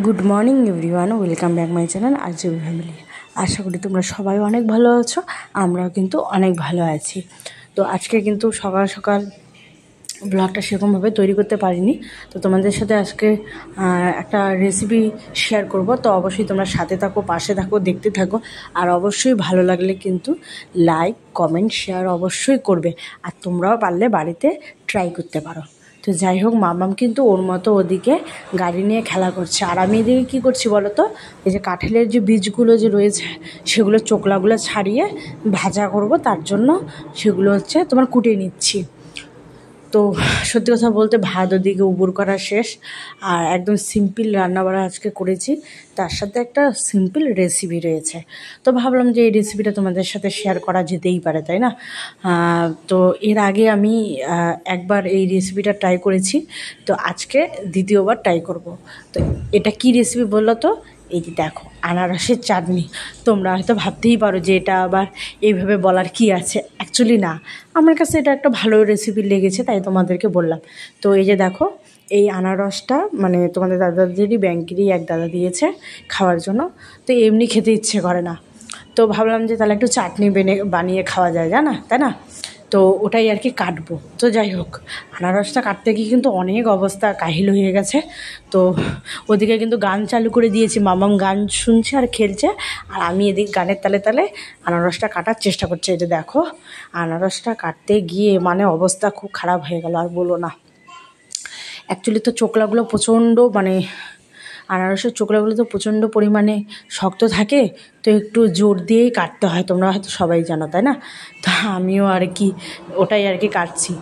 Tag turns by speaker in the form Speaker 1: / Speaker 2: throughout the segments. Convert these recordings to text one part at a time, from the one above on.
Speaker 1: Good morning everyone, welcome back my channel RJB family. আশা করি তোমরা সবাই অনেক ভালো আছো, আমরাও কিন্তু অনেক ভালো আছি। তো আজকে কিন্তু সকাল সকাল ব্লগটা সেরকমভাবে তৈরি করতে পারিনি, তো তোমাদের সাথে আজকে একটা রেসিপি শেয়ার করব। তো অবশ্যই তোমরা সাথে থাকো, পাশে থাকো, দেখতে থাকো। আর অবশ্যই ভালো লাগলে কিন্তু লাইক, কমেন্ট, শেয়ার অবশ্যই করবে। আর তোমরাও পারলে বাড়িতে ট্রাই করতে পারো। তো যাই হোক, মামাম কিন্তু ওর মতো ওদিকে গাড়ি নিয়ে খেলা করছে, আর আমি এদিকে কী করছি বলো তো, এই যে কাঁঠালের যে বীজগুলো যে রয়েছে সেগুলো চোকলাগুলো ছাড়িয়ে ভাজা করব, তার জন্য সেগুলো হচ্ছে তোমার কুটিয়ে নিচ্ছি। তো সত্যি কথা বলতে ভাত ওদিকে উবুর করা শেষ, আর একদম সিম্পল রান্নাবাড়া আজকে করেছি, তার সাথে একটা সিম্পল রেসিপি রয়েছে। তো ভাবলাম যে এই রেসিপিটা তোমাদের সাথে শেয়ার করা যেতেই পারে, তাই না? তো এর আগে আমি একবার এই রেসিপিটা ট্রাই করেছি, তো আজকে দ্বিতীয়বার ট্রাই করব। তো এটা কি রেসিপি বললো তো? এই যে দেখো, আনারসের চাটনি। তোমরা হয়তো ভাবতেই পারো যে এটা আবার এইভাবে বলার কি আছে। অ্যাকচুয়ালি না, আমার কাছে এটা একটা ভালো রেসিপি লেগেছে, তাই তোমাদেরকে বললাম। তো এই যে দেখো, এই আনারসটা মানে তোমাদের দাদাদেরই ব্যাংকেরই এক দাদা দিয়েছে খাওয়ার জন্য। তো এমনি খেতে ইচ্ছে করে না, তো ভাবলাম যে তাহলে একটু চাটনি বানিয়ে খাওয়া যায়, জানা, তাই না? তো ওটাই আর কি কাটবো। তো যাই হোক, আনারসটা কাটতে গিয়ে কিন্তু অনেক অবস্থা কাহিল হয়ে গেছে। তো ওদিকে কিন্তু গান চালু করে দিয়েছি, মামাম গান শুনছে আর খেলছে, আর আমি এদিকে গানের তালে তালে আনারসটা কাটার চেষ্টা করছি। এই যে দেখো, আনারসটা কাটতে গিয়ে মানে অবস্থা খুব খারাপ হয়ে গেল, আর বলো না। অ্যাকচুয়ালি তো চোকলাগুলো প্রচণ্ড মানে আনারসের চোকলাগুলো তো প্রচণ্ড পরিমাণে শক্ত থাকে, তো একটু জোর দিয়েই কাটতে হয়, তোমরা হয়তো সবাই জানো, তাই না? তো আমিও আর কি ওটাই আর কি কাটছি।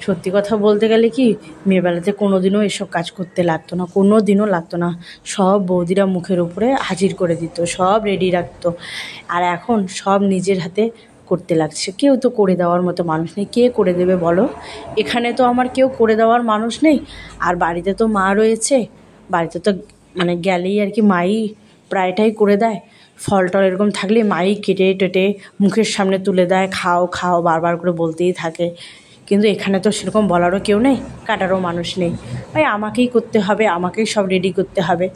Speaker 1: সত্যি কথা বলতে গেলে কি, মেয়েবেলাতে কোনো দিনও এসব কাজ করতে লাগতো না, কোনো দিনও লাগতো না। সব বৌদিরা মুখের উপরে হাজির করে দিত, সব রেডি রাখতো। আর এখন সব নিজের হাতে করতে লাগছে। কেউ তো করে দেওয়ার মতো মানুষ নেই, কে করে দেবে বলো? এখানে তো আমার কেউ করে দেওয়ার মানুষ নেই, আর বাড়িতে তো মা রয়েছে। বাড়িতে তো মানে গেলেই আর কি মাই প্রায়টাই করে দেয়। ফল টল এরকম থাকলে মাই কেটে টেটে মুখের সামনে তুলে দেয়, খাও খাও বারবার করে বলতেই থাকে। কিন্তু এখানে তো সেরকম বলারও কেউ নেই, কাটারও মানুষ নেই, তাই আমাকেই করতে হবে, আমাকেই সব রেডি করতে হবে।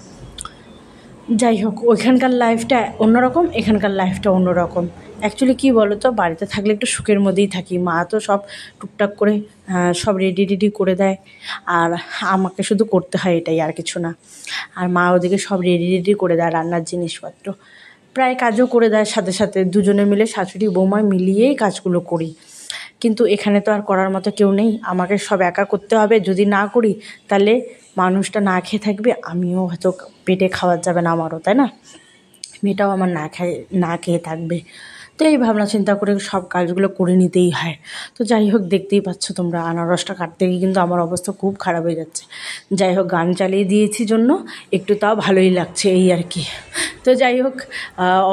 Speaker 1: যাই হোক, ওইখানকার লাইফটা অন্যরকম, এখানকার লাইফটা অন্যরকম। অ্যাকচুয়ালি কী বলো তো, বাড়িতে থাকলে একটু সুখের মধ্যেই থাকি। মা তো সব টুকটাক করে সব রেডি করে দেয়, আর আমাকে শুধু করতে হয়, এটাই, আর কিছু না। আর মা ওদিকে সব রেডি করে দেয় রান্নার জিনিসপত্র, প্রায় কাজও করে দেয় সাথে সাথে। দুজনে মিলে শাশুড়ি বৌমা মিলিয়েই কাজগুলো করি। কিন্তু এখানে তো আর করার মতো কেউ নেই, আমাকে সব একা করতে হবে। যদি না করি তাহলে মানুষটা না খেয়ে থাকবে, আমিও হয়তো পেটে খাওয়া যাবে না আমারও, তাই না? মেয়েটাও আমার না খেয়ে থাকবে। তো এই ভাবনা চিন্তা করে সব কাজগুলো করে নিতেই হয়। তো যাই হোক, দেখতেই পাচ্ছ তোমরা, আনারসটা কাটতে গিয়ে কিন্তু আমার অবস্থা খুব খারাপ হয়ে যাচ্ছে। যাই হোক, গান চালিয়ে দিয়েছি জন্য একটু তাও ভালোই লাগছে, এই আর কি। তো যাই হোক,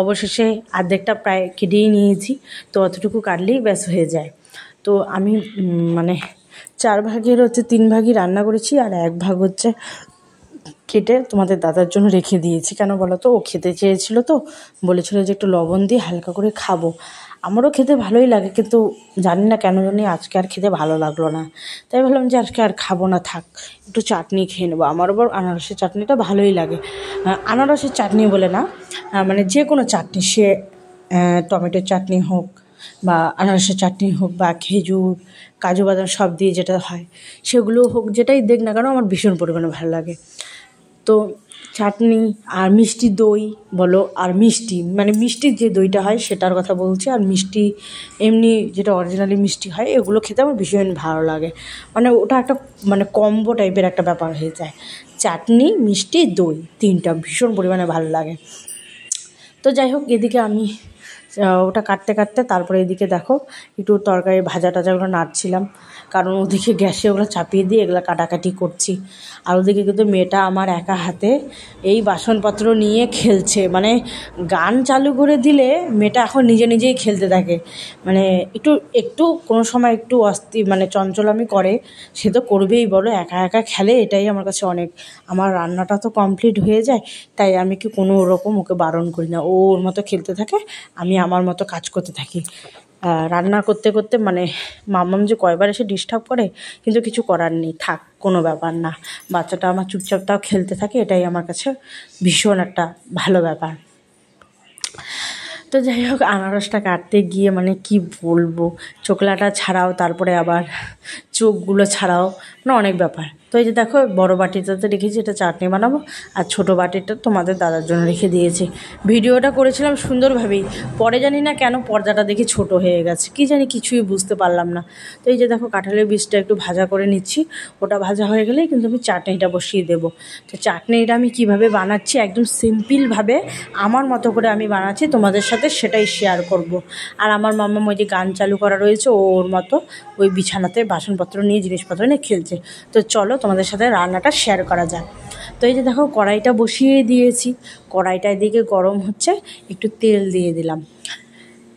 Speaker 1: অবশেষে অর্ধেকটা প্রায় কেটেই নিয়েছি, তো অতটুকু কাটলেই ব্যাস হয়ে যায়। তো আমি মানে 4 ভাগের হচ্ছে 3 ভাগই রান্না করেছি, আর 1 ভাগ হচ্ছে কেটে তোমাদের দাদার জন্য রেখে দিয়েছি। কেন বলো তো, ও খেতে চেয়েছিল, তো বলেছিল যে একটু লবণ দিয়ে হালকা করে খাবো। আমারও খেতে ভালোই লাগে, কিন্তু জানি না কেন জানি আজকে আর খেতে ভালো লাগলো না। তাই ভাবলাম যে আজকে আর খাবো না, থাক, একটু চাটনি খেয়ে নেবো। আমার আবার আনারসের চাটনিটা ভালোই লাগে। আনারসের চাটনি বলে না, মানে যে কোনো চাটনি, সে টমেটোর চাটনি হোক বা আনারসের চাটনি হোক বা খেজুর, কাজু বাদাম সব দিয়ে যেটা হয় সেগুলো হোক, যেটাই দেখ না কেন আমার ভীষণ পরিমাণে ভালো লাগে। তো চাটনি আর মিষ্টি দই বলো, আর মিষ্টি মানে মিষ্টির যে দইটা হয় সেটার কথা বলছি, আর মিষ্টি এমনি যেটা অরিজিনালি মিষ্টি হয়, এগুলো খেতে আমার ভীষণ ভালো লাগে। মানে ওটা একটা মানে কম্বো টাইপের একটা ব্যাপার হয়ে যায়। চাটনি, মিষ্টি, দই, 3টা ভীষণ পরিমাণে ভালো লাগে। তো যাই হোক, এদিকে আমি ওটা কাটতে কাটতে তারপরে এদিকে দেখো একটু তরকারি ভাজা টাজাগুলো নাড়ছিলাম, কারণ ওদিকে গ্যাসে ওগুলো চাপিয়ে দিয়ে এগুলো কাটাকাটি করছি। আর ওদিকে কিন্তু মেয়েটা আমার একা হাতে এই বাসনপত্র নিয়ে খেলছে। মানে গান চালু করে দিলে মেয়েটা এখন নিজে নিজেই খেলতে থাকে। মানে একটু একটু কোনো সময় একটু মানে চঞ্চলামি করে, সে তো করবেই বলো, একা একা খেলে, এটাই আমার কাছে অনেক। আমার রান্নাটা তো কমপ্লিট হয়ে যায়, তাই আমি কি কোনো রকম ওকে বারণ করি না, ও ওর মতো খেলতে থাকে, আমি আমার মতো কাজ করতে থাকি। রান্না করতে করতে মানে মাম্মাম যে কয়বার এসে ডিস্টার্ব করে, কিন্তু কিছু করার নেই, থাক, কোনো ব্যাপার না। বাচ্চাটা আমার চুপচাপ তাও খেলতে থাকে, এটাই আমার কাছে ভীষণ একটা ভালো ব্যাপার। তো যাই হোক, আনারসটা কাটতে গিয়ে মানে কি বলবো, চোকলাটা ছাড়াও, তারপরে আবার চোখগুলো ছাড়াও, মানে অনেক ব্যাপার। তো এই যে দেখো, বড় বাটিটাতে রেখেছি, এটা চাটনি বানাবো, আর ছোটো বাটিটা তোমাদের দাদার জন্য রেখে দিয়েছি। ভিডিওটা করেছিলাম সুন্দরভাবেই, পরে জানি না কেন পর্দাটা দেখি ছোট হয়ে গেছে, কি জানি কিছুই বুঝতে পারলাম না। তো এই যে দেখো, কাঁঠালের বীজটা একটু ভাজা করে নিচ্ছি, ওটা ভাজা হয়ে গেলেই কিন্তু আমি চাটনিটা বসিয়ে দেবো। তো চাটনিটা আমি কিভাবে বানাচ্ছি, একদম সিম্পলভাবে আমার মতো করে আমি বানাচ্ছি, তোমাদের সাথে সেটাই শেয়ার করব। আর আমার মাম্মা ওই যে গান চালু করা রয়েছে, ওর মতো ওই বিছানাতে বাসনপত্র নিয়ে, জিনিসপত্র নিয়ে খেলছে। তো চলো তোমাদের সাথে রান্নাটা শেয়ার করা যায়। তো এই যে দেখো, কড়াইটা বসিয়ে দিয়েছি, কড়াইটা এদিকে গরম হচ্ছে, একটু তেল দিয়ে দিলাম,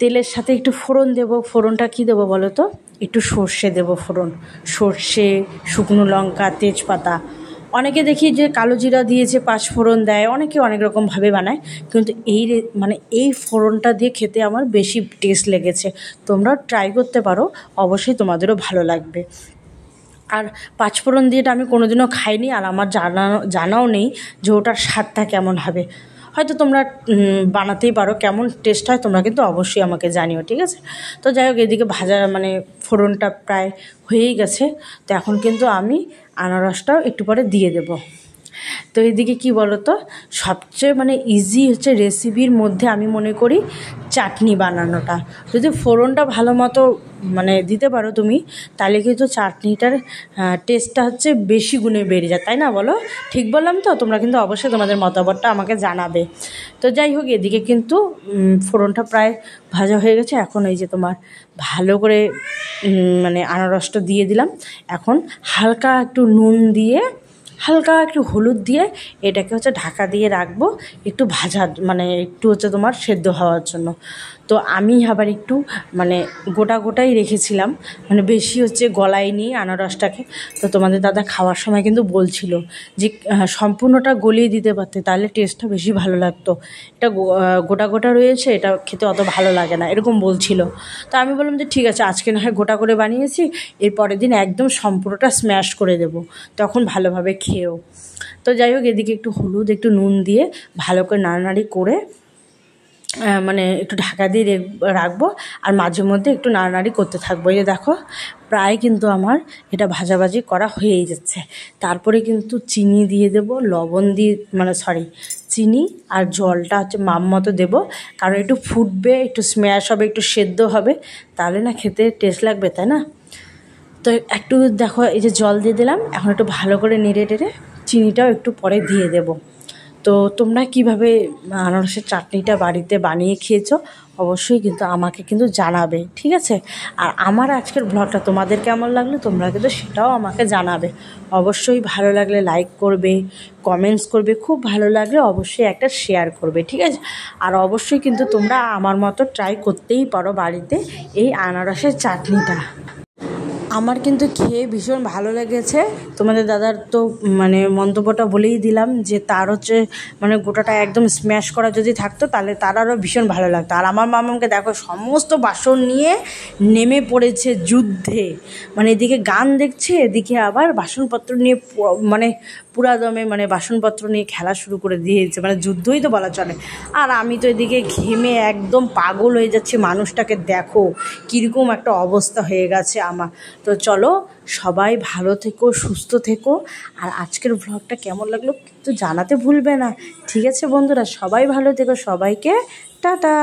Speaker 1: তেলের সাথে একটু ফোড়ন দেবো। ফোড়নটা কী দেবো বলো তো, একটু সর্ষে দেবো ফোড়ন, সর্ষে, শুকনো লঙ্কা, তেজপাতা। অনেকে দেখি যে কালো জিরা দিয়েছে, পাঁচ ফোড়ন দেয়, অনেকে অনেক রকমভাবে বানায়, কিন্তু মানে এই ফোড়নটা দিয়ে খেতে আমার বেশি টেস্ট লেগেছে। তোমরাও ট্রাই করতে পারো, অবশ্যই তোমাদেরও ভালো লাগবে। আর পাঁচফোড়ন দিয়েটা আমি কোনোদিনও খাইনি, আর আমার জানাও নেই যে ওটার স্বাদটা কেমন হবে। হয়তো তোমরা বানাতেই পারো, কেমন টেস্ট হয় তোমরা কিন্তু অবশ্যই আমাকে জানিও, ঠিক আছে? তো যাই হোক, এদিকে ভাজা মানে ফোড়নটা প্রায় হয়েই গেছে। তো এখন কিন্তু আমি আনারসটাও একটু পরে দিয়ে দেবো। তো এদিকে কি বলো তো, সবচেয়ে মানে ইজি হচ্ছে রেসিপির মধ্যে আমি মনে করি চাটনি বানানোটা। যদি ফোড়নটা ভালো মতো মানে দিতে পারো তুমি, তাহলে কিন্তু চাটনিটার টেস্টটা হচ্ছে বেশি গুণে বেড়ে যায়, তাই না বলো? ঠিক বললাম তো? তোমরা কিন্তু অবশ্যই তোমাদের মতামতটা আমাকে জানাবে। তো যাই হোক, এদিকে কিন্তু ফোড়নটা প্রায় ভাজা হয়ে গেছে। এখন এই যে তোমার ভালো করে মানে আনারসটা দিয়ে দিলাম। এখন হালকা একটু নুন দিয়ে, হালকা একটু হলুদ দিয়ে এটাকে হচ্ছে ঢাকা দিয়ে রাখবো, একটু ভাজা মানে একটু হচ্ছে তোমার সেদ্ধ হওয়ার জন্য। তো আমি আবার একটু মানে গোটাই রেখেছিলাম, মানে বেশি হচ্ছে গলাইনি আনারসটাকে। তো তোমাদের দাদা খাওয়ার সময় কিন্তু বলছিল যে সম্পূর্ণটা গলিয়ে দিতে পারতে, তাহলে টেস্টটা বেশি ভালো লাগতো। এটা গোটা রয়েছে, এটা খেতে অত ভালো লাগে না, এরকম বলছিল। তো আমি বললাম যে ঠিক আছে, আজকে না হয় গোটা করে বানিয়েছি, এর পরের দিন একদম সম্পূর্ণটা স্ম্যাশ করে দেবো, তখন ভালোভাবে খেয়েও। তো যাই হোক, এদিকে একটু হলুদ, একটু নুন দিয়ে ভালো করে নাড়ানাড়ি করে মানে একটু ঢাকা দিয়ে রাখবো, আর মাঝে মধ্যে একটু নাড়ানাড়ি করতে থাকবো। এই যে দেখো, প্রায় কিন্তু আমার এটা ভাজাভাজি করা হয়েই যাচ্ছে। তারপরে কিন্তু চিনি দিয়ে দেবো, লবণ দিয়ে মানে চিনি আর জলটা হচ্ছে মাপ মতো দেবো, কারণ একটু ফুটবে, একটু স্ম্যাশ হবে, একটু সেদ্ধ হবে, তাহলে না খেতে টেস্ট লাগবে, তাই না? তো একটু দেখো, এই যে জল দিয়ে দিলাম, এখন একটু ভালো করে নেড়ে চিনিটাও একটু পরে দিয়ে দেবো। তো তোমরা কিভাবে আনারসের চাটনিটা বাড়িতে বানিয়ে খেয়েছো, অবশ্যই কিন্তু আমাকে কিন্তু জানাবে, ঠিক আছে? আর আমার আজকের ব্লগটা তোমাদের কেমন লাগলো, তোমরা কিন্তু সেটাও আমাকে জানাবে। অবশ্যই ভালো লাগলে লাইক করবে, কমেন্টস করবে, খুব ভালো লাগলে অবশ্যই একটা শেয়ার করবে, ঠিক আছে? আর অবশ্যই কিন্তু তোমরা আমার মতো ট্রাই করতেই পারো বাড়িতে এই আনারসের চাটনিটা। আমার কিন্তু খেয়ে ভীষণ ভালো লেগেছে। তোমাদের দাদার তো মানে মন্তব্যটা বলেই দিলাম যে তার হচ্ছে মানে গোটাটা একদম স্ম্যাশ করা যদি থাকতো, তাহলে তার আরও ভীষণ ভালো লাগতো। আর আমার মামাকে দেখো, সমস্ত বাসন নিয়ে নেমে পড়েছে যুদ্ধে, মানে এদিকে গান দেখছে, এদিকে আবার বাসনপত্র নিয়ে মানে পুরা দমে মানে বাসনপত্র নিয়ে খেলা শুরু করে দিয়েছে, মানে যুদ্ধই তো বলা চলে। আর আমি তো এদিকে ঘেমে একদম পাগল হয়ে যাচ্ছি, মানুষটাকে দেখো কীরকম একটা অবস্থা হয়ে গেছে আমার। তো চলো, সবাই ভালো থেকো, সুস্থ থেকো, আর আজকের ব্লগটা কেমন লাগলো কিন্তু জানাতে ভুলবে না, ঠিক আছে বন্ধুরা? সবাই ভালো থেকো, সবাইকে টাটা।